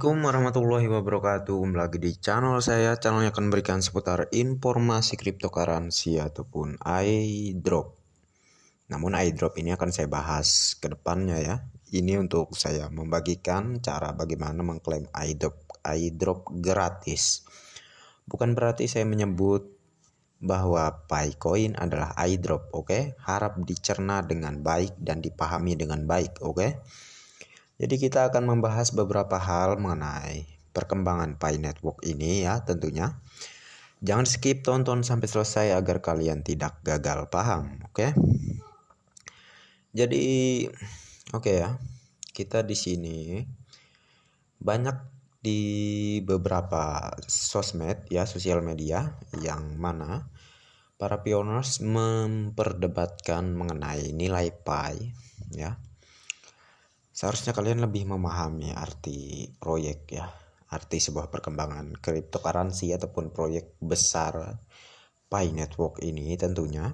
Assalamualaikum warahmatullahi wabarakatuh. Kembali lagi di channel saya. Channelnya akan memberikan seputar informasi cryptocurrency ataupun airdrop. Namun airdrop ini akan saya bahas ke depannya ya. Ini untuk saya membagikan cara bagaimana mengklaim airdrop gratis. Bukan berarti saya menyebut bahwa Picoin adalah airdrop, oke? Harap dicerna dengan baik dan dipahami dengan baik, oke? Jadi kita akan membahas beberapa hal mengenai perkembangan Pi Network ini ya tentunya. Jangan skip, tonton sampai selesai agar kalian tidak gagal paham, oke? Jadi oke ya. Kita di sini banyak di beberapa sosmed ya, sosial media yang mana para pioners memperdebatkan mengenai nilai Pi ya. Seharusnya kalian lebih memahami arti proyek ya, arti sebuah perkembangan cryptocurrency ataupun proyek besar Pi Network ini tentunya.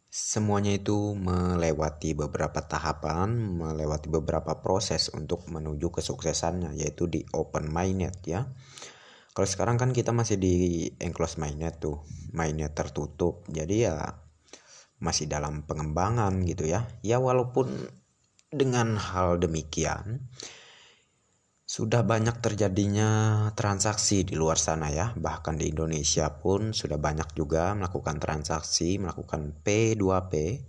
Semuanya itu melewati beberapa tahapan, melewati beberapa proses untuk menuju kesuksesannya, yaitu di open mainnet ya. Kalau sekarang kan kita masih di enclosed mainnet tuh, mainnet tertutup. Jadi ya masih dalam pengembangan gitu ya. Ya walaupun dengan hal demikian, sudah banyak terjadinya transaksi di luar sana ya. Bahkan di Indonesia pun sudah banyak juga melakukan transaksi, melakukan P2P,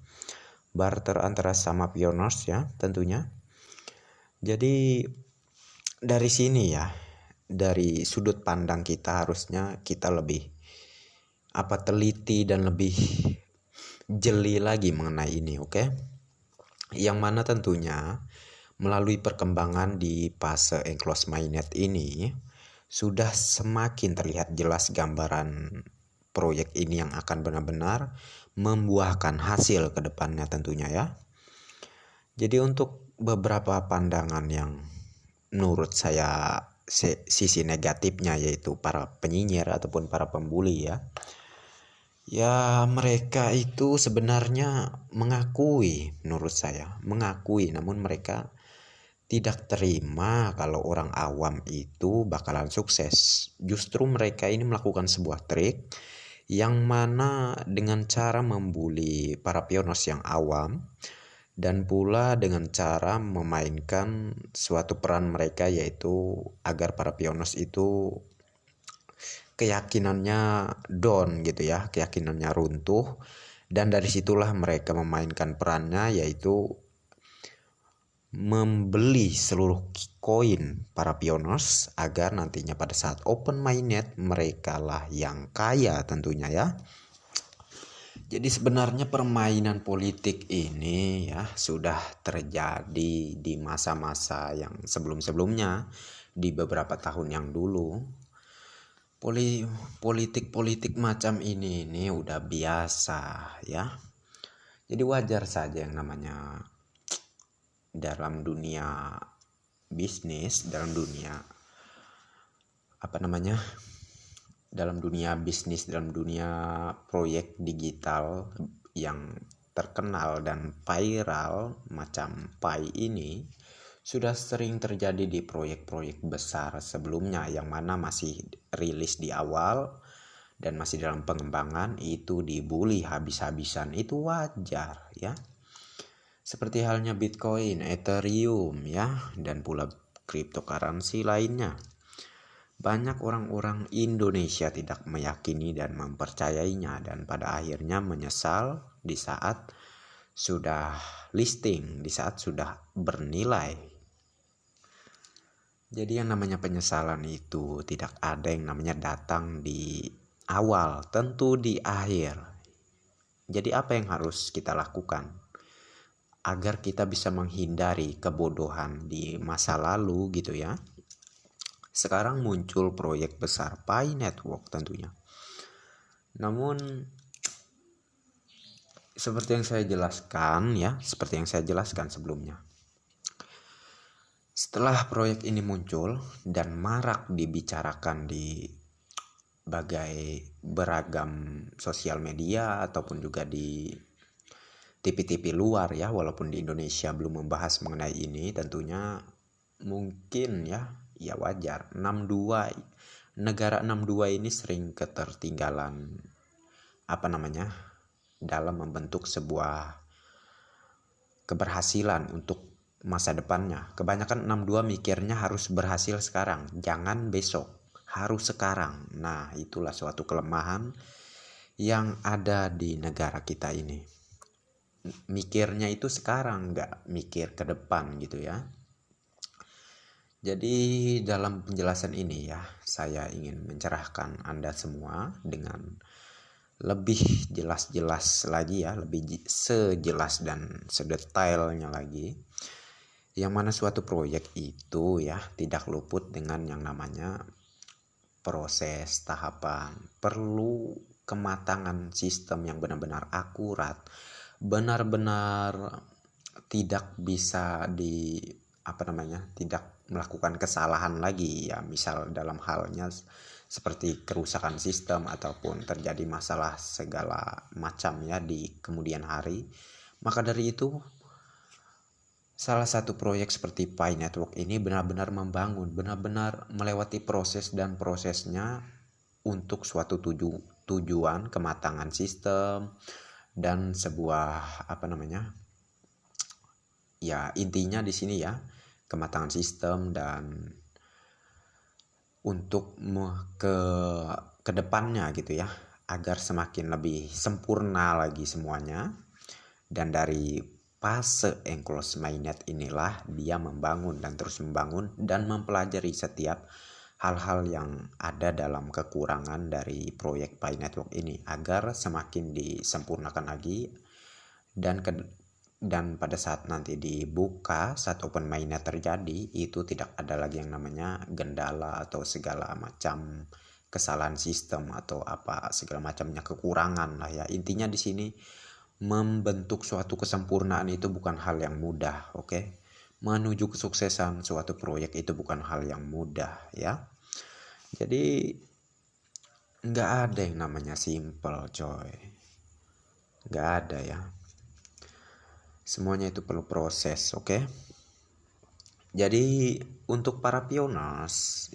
barter antara sama pioners ya tentunya. Jadi dari sini ya, dari sudut pandang kita harusnya kita lebih teliti dan lebih jeli lagi mengenai ini, oke? Yang mana tentunya melalui perkembangan di fase enclosed mainnet ini sudah semakin terlihat jelas gambaran proyek ini yang akan benar-benar membuahkan hasil ke depannya tentunya ya. Jadi untuk beberapa pandangan yang menurut saya sisi negatifnya, yaitu para penyinyir ataupun para pembuli ya. Ya mereka itu sebenarnya menurut saya mengakui, namun mereka tidak terima kalau orang awam itu bakalan sukses. Justru mereka ini melakukan sebuah trik yang mana dengan cara membuli para pioners yang awam dan pula dengan cara memainkan suatu peran mereka, yaitu agar para pioners itu keyakinannya down gitu ya, keyakinannya runtuh, dan dari situlah mereka memainkan perannya, yaitu membeli seluruh koin para pioners agar nantinya pada saat open mainnet mereka lah yang kaya tentunya ya. Jadi sebenarnya permainan politik ini ya sudah terjadi di masa-masa yang sebelum-sebelumnya, di beberapa tahun yang dulu. Politik macam ini udah biasa ya. Jadi wajar saja yang namanya dalam dunia bisnis, dalam dunia bisnis, dalam dunia proyek digital yang terkenal dan viral macam Pi ini sudah sering terjadi di proyek-proyek besar sebelumnya yang mana masih rilis di awal dan masih dalam pengembangan, itu dibully habis-habisan. Itu wajar ya. Seperti halnya Bitcoin, Ethereum ya, dan pula cryptocurrency lainnya. Banyak orang-orang Indonesia tidak meyakini dan mempercayainya, dan pada akhirnya menyesal di saat sudah listing, di saat sudah bernilai. Jadi yang namanya penyesalan itu tidak ada yang namanya datang di awal, tentu di akhir. Jadi apa yang harus kita lakukan agar kita bisa menghindari kebodohan di masa lalu gitu ya? Sekarang muncul proyek besar Pi Network tentunya. Namun seperti yang saya jelaskan sebelumnya. Setelah proyek ini muncul dan marak dibicarakan di beragam sosial media ataupun juga di TV-TV luar ya, walaupun di Indonesia belum membahas mengenai ini tentunya, mungkin ya wajar. 62 negara 62 ini sering ketertinggalan dalam membentuk sebuah keberhasilan untuk masa depannya. Kebanyakan 62 mikirnya harus berhasil sekarang, jangan besok, harus sekarang. Nah, itulah suatu kelemahan yang ada di negara kita ini. Mikirnya itu sekarang, nggak mikir ke depan gitu ya. Jadi dalam penjelasan ini saya ingin mencerahkan Anda semua dengan lebih jelas-jelas lagi lebih sejelas dan sedetailnya lagi. Yang mana suatu proyek itu tidak luput dengan yang namanya proses, tahapan. Perlu kematangan sistem yang benar-benar akurat, benar-benar tidak bisa tidak melakukan kesalahan lagi misal dalam halnya seperti kerusakan sistem ataupun terjadi masalah segala macam di kemudian hari. Maka dari itu salah satu proyek seperti Pi Network ini benar-benar membangun, benar-benar melewati proses dan prosesnya untuk suatu tujuan kematangan sistem dan sebuah intinya di sini kematangan sistem dan untuk ke depannya gitu agar semakin lebih sempurna lagi semuanya. Dan dari fase enclosed mainnet inilah dia membangun dan terus membangun dan mempelajari setiap hal-hal yang ada dalam kekurangan dari proyek Pi Network ini agar semakin disempurnakan lagi. Dan pada saat nanti dibuka, saat open mainnet terjadi, itu tidak ada lagi yang namanya gendala atau segala macam kesalahan sistem atau segala macamnya kekurangan Intinya di sini membentuk suatu kesempurnaan itu bukan hal yang mudah, oke? Menuju kesuksesan suatu proyek itu bukan hal yang mudah Jadi nggak ada yang namanya simple, coy. Nggak ada Semuanya itu perlu proses, oke? Jadi untuk para pioners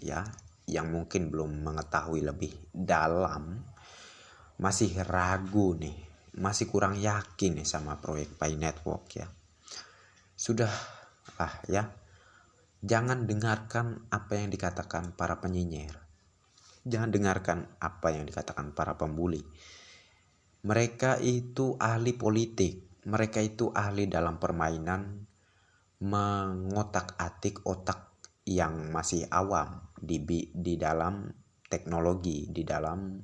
yang mungkin belum mengetahui lebih dalam, masih ragu nih, masih kurang yakin nih sama proyek Pi Network sudah jangan dengarkan apa yang dikatakan para penyinyir, jangan dengarkan apa yang dikatakan para pembuli. Mereka itu ahli politik, mereka itu ahli dalam permainan mengotak-atik otak yang masih awam di dalam teknologi, di dalam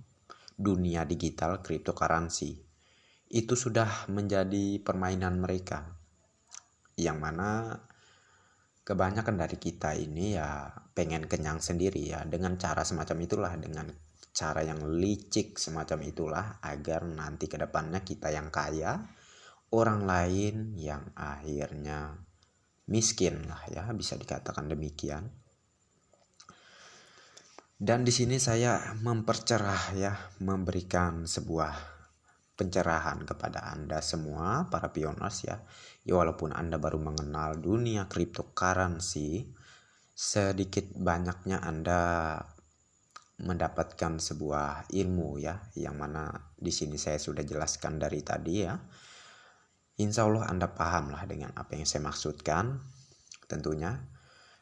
dunia digital cryptocurrency. Itu sudah menjadi permainan mereka, yang mana kebanyakan dari kita ini pengen kenyang sendiri dengan cara semacam itulah, dengan cara yang licik semacam itulah, agar nanti kedepannya kita yang kaya, orang lain yang akhirnya miskin bisa dikatakan demikian. Dan di sini saya mempercerah memberikan sebuah pencerahan kepada Anda semua para pioners walaupun Anda baru mengenal dunia cryptocurrency, sedikit banyaknya Anda mendapatkan sebuah ilmu yang mana di sini saya sudah jelaskan dari tadi Insya Allah Anda paham dengan apa yang saya maksudkan tentunya.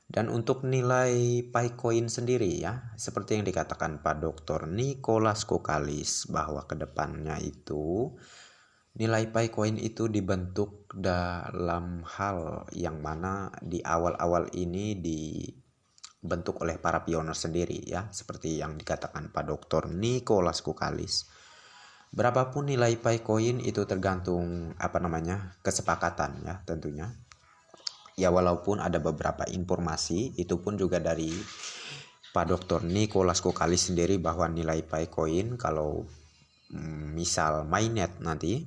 Dan untuk nilai Picoin sendiri seperti yang dikatakan Pak Dr. Nicholas Kokalis, bahwa kedepannya itu nilai Picoin itu dibentuk dalam hal yang mana di awal-awal ini dibentuk oleh para pioner sendiri seperti yang dikatakan Pak Dr. Nicholas Kokalis. Berapapun nilai Picoin itu tergantung kesepakatan tentunya. Walaupun ada beberapa informasi itu pun juga dari Pak Dr. Nicholas Kokalis sendiri, bahwa nilai Picoin kalau misal mainnet nanti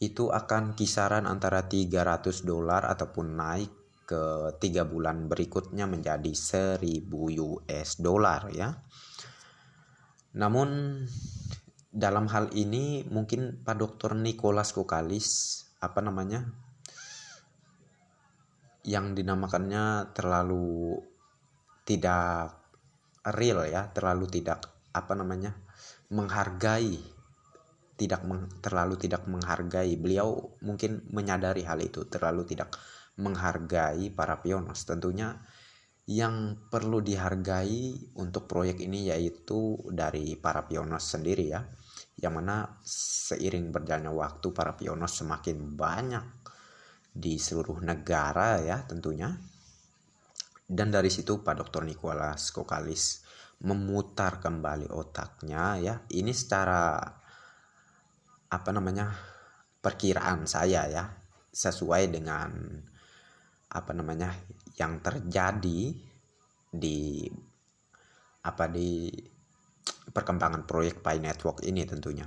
itu akan kisaran antara $300 ataupun naik ke 3 bulan berikutnya menjadi $1.000 Namun dalam hal ini mungkin Pak Dr. Nicholas Kokalis yang dinamakannya terlalu tidak real ya, terlalu tidak menghargai, terlalu tidak menghargai. Beliau mungkin menyadari hal itu, terlalu tidak menghargai para pionos. Tentunya yang perlu dihargai untuk proyek ini yaitu dari para pionos sendiri ya, yang mana seiring berjalannya waktu para pionos semakin banyak di seluruh negara ya tentunya. Dan dari situ Pak Dr. Nicholas Kokalis memutar kembali otaknya ya. Ini secara perkiraan saya ya, sesuai dengan yang terjadi di perkembangan proyek Pi Network ini tentunya.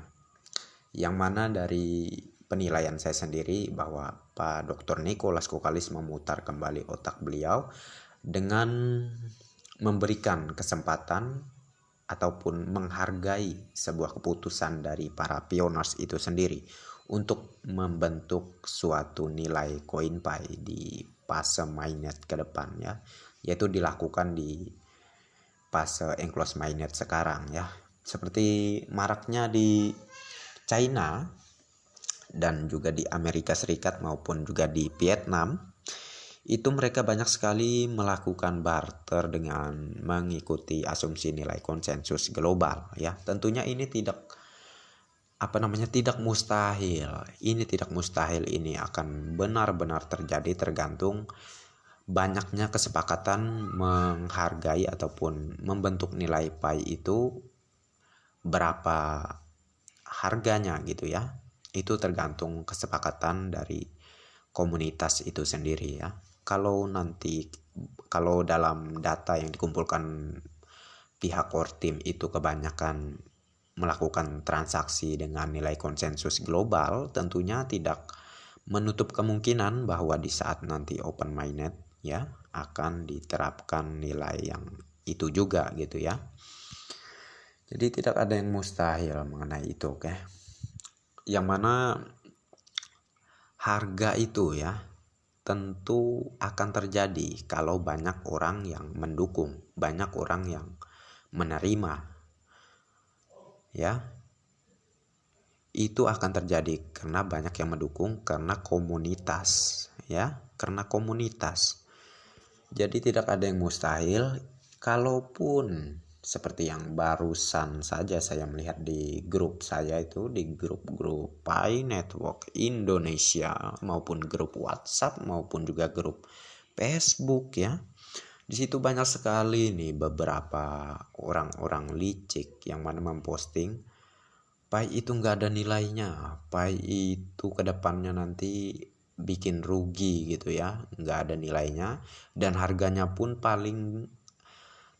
Yang mana dari penilaian saya sendiri bahwa Pak Dr. Nicholas Kokalis memutar kembali otak beliau dengan memberikan kesempatan ataupun menghargai sebuah keputusan dari para pioners itu sendiri untuk membentuk suatu nilai koin Pi di fase mainnet ke depan ya, yaitu dilakukan di fase enclosed mainnet sekarang ya. Seperti maraknya di China dan juga di Amerika Serikat maupun juga di Vietnam, itu mereka banyak sekali melakukan barter dengan mengikuti asumsi nilai konsensus global ya. Tentunya ini tidak mustahil. Ini akan benar-benar terjadi tergantung banyaknya kesepakatan menghargai ataupun membentuk nilai Pi itu berapa harganya gitu ya. Itu tergantung kesepakatan dari komunitas itu sendiri ya. Kalau dalam data yang dikumpulkan pihak core team itu kebanyakan melakukan transaksi dengan nilai konsensus global, tentunya tidak menutup kemungkinan bahwa di saat nanti open mainnet ya akan diterapkan nilai yang itu juga gitu ya. Jadi tidak ada yang mustahil mengenai itu, oke. Yang mana harga itu ya tentu akan terjadi kalau banyak orang yang mendukung, banyak orang yang menerima ya. Itu akan terjadi karena banyak yang mendukung, karena komunitas ya, karena komunitas. Jadi tidak ada yang mustahil. Kalaupun seperti yang barusan saja saya melihat di grup saya itu, di grup-grup Pi Network Indonesia maupun grup WhatsApp maupun juga grup Facebook ya. Di situ banyak sekali nih beberapa orang-orang licik yang mana memposting Pi itu nggak ada nilainya, Pi itu kedepannya nanti bikin rugi gitu ya, nggak ada nilainya, dan harganya pun paling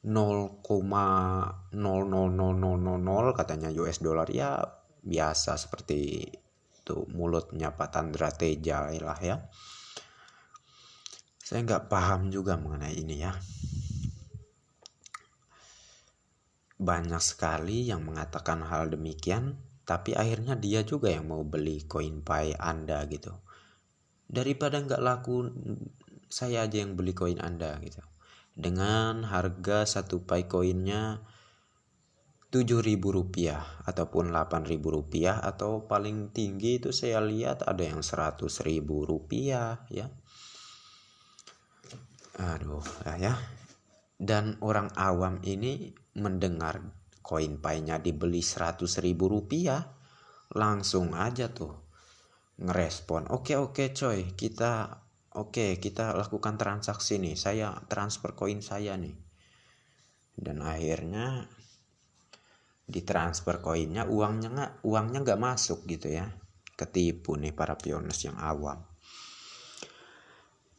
0,00000 katanya US dollar ya, biasa seperti itu mulutnya Pak Tandra Teja lah ya. Saya nggak paham juga mengenai ini ya. Banyak sekali yang mengatakan hal demikian, tapi akhirnya dia juga yang mau beli koin Pi Anda gitu. Daripada nggak laku, saya aja yang beli koin Anda gitu. Dengan harga satu Pi koinnya Rp7.000 ataupun Rp8.000, atau paling tinggi itu saya lihat ada yang Rp100.000 ya. Aduh ya. Dan orang awam ini mendengar koin Pi-nya dibeli Rp100.000, langsung aja tuh ngerespon, oke coy, kita lakukan transaksi nih, saya transfer koin saya nih. Dan akhirnya ditransfer koinnya, uangnya nggak masuk gitu ya. Ketipu nih para pioners yang awam.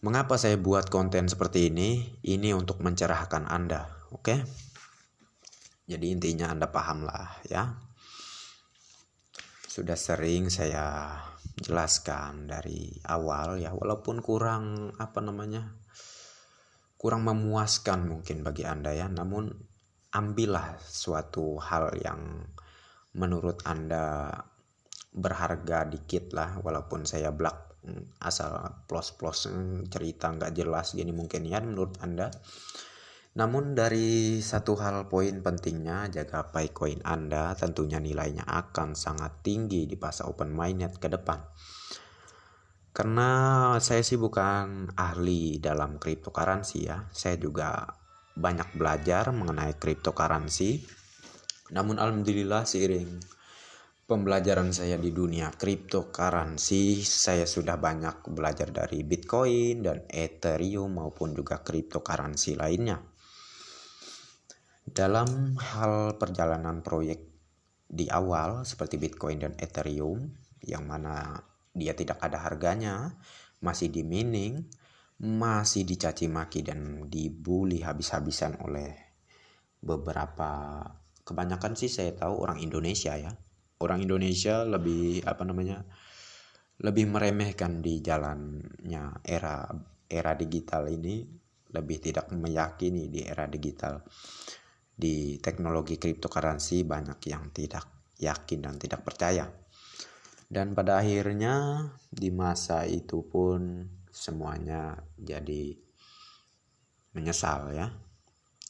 Mengapa saya buat konten seperti ini? Ini untuk mencerahkan Anda, oke? Jadi intinya Anda paham lah ya. Sudah sering saya jelaskan dari awal ya, walaupun kurang memuaskan mungkin bagi Anda ya, namun ambillah suatu hal yang menurut Anda berharga dikit lah, walaupun saya asal plus-plus cerita nggak jelas gini mungkin ya menurut Anda. Namun dari satu hal poin pentingnya, jaga Bitcoin Anda, tentunya nilainya akan sangat tinggi di pasar open mainnet ke depan. Karena saya sih bukan ahli dalam cryptocurrency ya, saya juga banyak belajar mengenai cryptocurrency. Namun alhamdulillah seiring pembelajaran saya di dunia cryptocurrency, saya sudah banyak belajar dari Bitcoin dan Ethereum maupun juga cryptocurrency lainnya. Dalam hal perjalanan proyek di awal seperti Bitcoin dan Ethereum yang mana dia tidak ada harganya, masih di mining, masih dicaci maki dan dibully habis-habisan oleh beberapa, kebanyakan sih saya tahu orang Indonesia ya. Orang Indonesia lebih meremehkan di jalannya era digital ini, lebih tidak meyakini di era digital. Di teknologi cryptocurrency banyak yang tidak yakin dan tidak percaya. Dan pada akhirnya di masa itu pun semuanya jadi menyesal ya.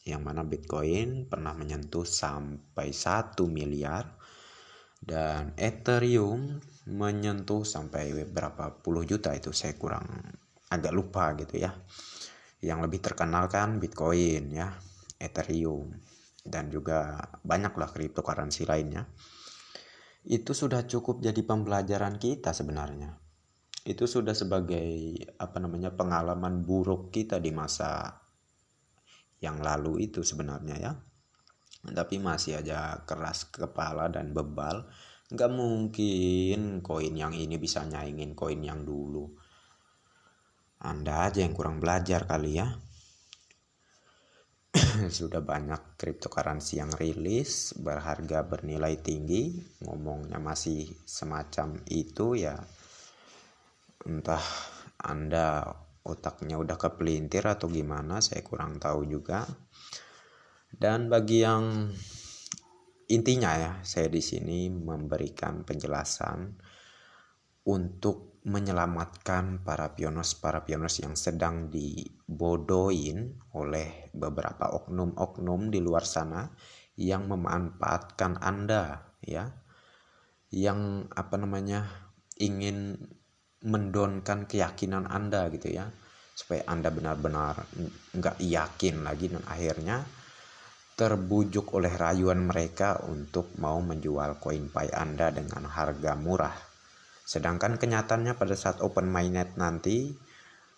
Yang mana Bitcoin pernah menyentuh sampai 1 miliar dan Ethereum menyentuh sampai berapa puluh juta, itu saya agak lupa gitu ya. Yang lebih terkenal kan Bitcoin ya, Ethereum, dan juga banyaklah cryptocurrency lainnya. Itu sudah cukup jadi pembelajaran kita sebenarnya. Itu sudah sebagai pengalaman buruk kita di masa yang lalu itu sebenarnya ya. Tapi masih aja keras kepala dan bebal. Nggak mungkin koin yang ini bisa nyaingin koin yang dulu. Anda aja yang kurang belajar kali ya. Sudah banyak cryptocurrency yang rilis berharga bernilai tinggi, ngomongnya masih semacam itu ya. Entah Anda otaknya udah kepelintir atau gimana, saya kurang tahu juga. Dan bagi yang intinya ya, saya di sini memberikan penjelasan untuk menyelamatkan para pioneers yang sedang dibodohin oleh beberapa oknum-oknum di luar sana yang memanfaatkan Anda ya, yang ingin mendonkan keyakinan Anda gitu ya, supaya Anda benar-benar nggak yakin lagi dan akhirnya terbujuk oleh rayuan mereka untuk mau menjual koin Pi Anda dengan harga murah. Sedangkan kenyataannya pada saat open mainnet nanti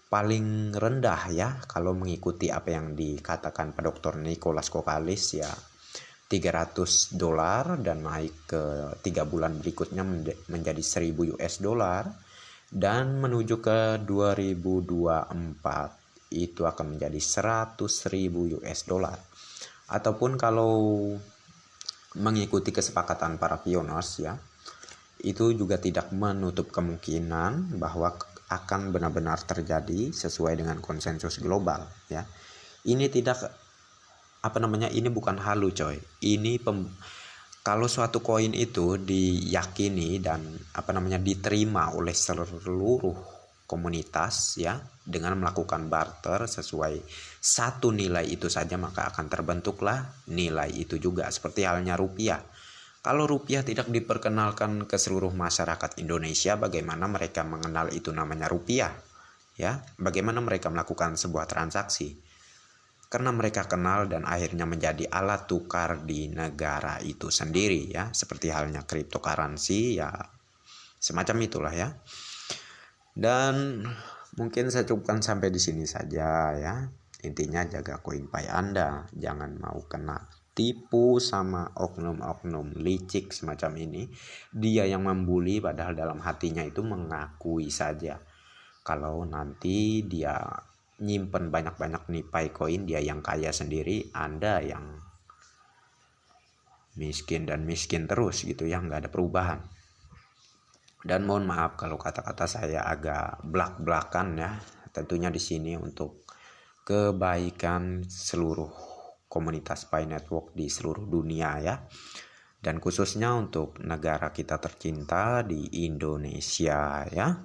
paling rendah ya, kalau mengikuti apa yang dikatakan Pak Dr. Nicholas Kokalis ya, $300 dan naik ke 3 bulan berikutnya menjadi $1.000 dan menuju ke 2024 itu akan menjadi $100.000. Ataupun kalau mengikuti kesepakatan para pioneers ya, itu juga tidak menutup kemungkinan bahwa akan benar-benar terjadi sesuai dengan konsensus global ya. Ini ini bukan halu coy. Kalau suatu koin itu diyakini dan diterima oleh seluruh komunitas ya, dengan melakukan barter sesuai satu nilai itu saja, maka akan terbentuklah nilai itu juga. Seperti halnya rupiah. Kalau rupiah tidak diperkenalkan ke seluruh masyarakat Indonesia, bagaimana mereka mengenal itu namanya rupiah? Ya, bagaimana mereka melakukan sebuah transaksi? Karena mereka kenal dan akhirnya menjadi alat tukar di negara itu sendiri ya, seperti halnya cryptocurrency ya, semacam itulah ya. Dan mungkin saya cukupkan sampai di sini saja ya. Intinya jaga koin Pi Anda, jangan mau kena tipu sama oknum-oknum licik semacam ini. Dia yang membuli padahal dalam hatinya itu mengakui saja kalau nanti dia nyimpen banyak-banyak nih Pi coin, dia yang kaya sendiri, Anda yang miskin dan miskin terus gitu ya, nggak ada perubahan. Dan mohon maaf kalau kata-kata saya agak blak-blakan ya, tentunya di sini untuk kebaikan seluruh komunitas Pi Network di seluruh dunia ya, dan khususnya untuk negara kita tercinta di Indonesia ya.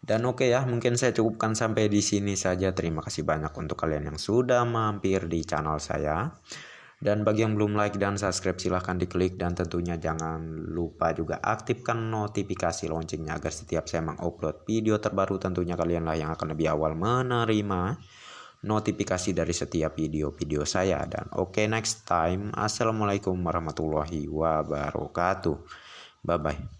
Dan oke ya, mungkin saya cukupkan sampai di sini saja. Terima kasih banyak untuk kalian yang sudah mampir di channel saya. Dan bagi yang belum like dan subscribe, silahkan diklik. Dan tentunya jangan lupa juga aktifkan notifikasi loncengnya agar setiap saya mengupload video terbaru, tentunya kalianlah yang akan lebih awal menerima notifikasi dari setiap video-video saya. Dan oke, next time. Assalamualaikum warahmatullahi wabarakatuh. Bye bye.